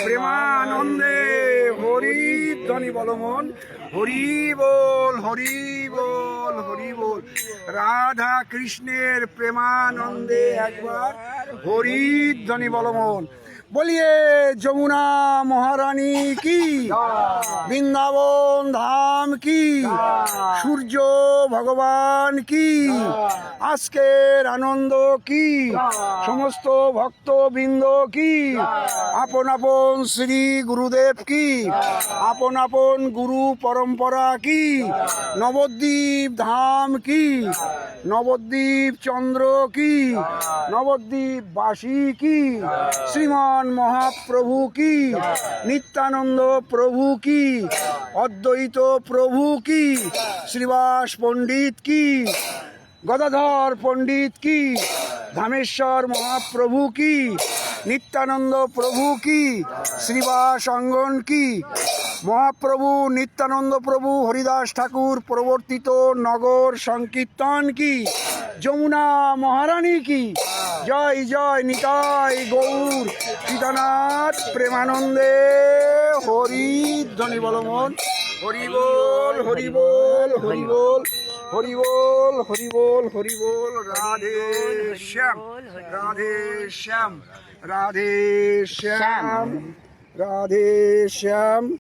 প্রেমানন্দে হরি ধ্বনি বলমন হরি বল হরি বল হরি বল। রাধা কৃষ্ণের প্রেমানন্দে একবার হরি ধ্বনি বলমন। বলিয়ে যমুনা মহারানী কি, বৃন্দাবন ধাম কি, সূর্য ভগবান কি, আজকের আনন্দ কি, সমস্ত ভক্তবৃন্দ কি, আপন আপন শ্রী গুরুদেব কি, আপন আপন গুরু পরম্পরা কি, নবদ্বীপ ধাম কি, নবদ্বীপ চন্দ্র কি, নবদ্বীপ বাসী কি, শ্রীমান মহাপ্রভু কি, নিত্যানন্দ প্রভু কি, অদ্বৈত প্রভু কি, শ্রীবাস পণ্ডিত কি, গদাধর পণ্ডিত কি, ধামেশ্বর মহাপ্রভু কি, নিত্যানন্দ প্রভু কি, শ্রীবাস অঙ্গন কি, মহাপ্রভু নিত্যানন্দ প্রভু হরিদাস ঠাকুর প্রবর্তিত নগর সংকীর্তন কি, যমুনা মহারানী কি, জয় জয় নিতাই গৌর সীতানাথ প্রেমানন্দে হরি ধ্বনি বলমন হরি বল হরি বল হরি বল হরি বল হরি বল হরি বল। রাধে শ্যাম রাধে শ্যাম রাধে শ্যাম রাধে শ্যাম।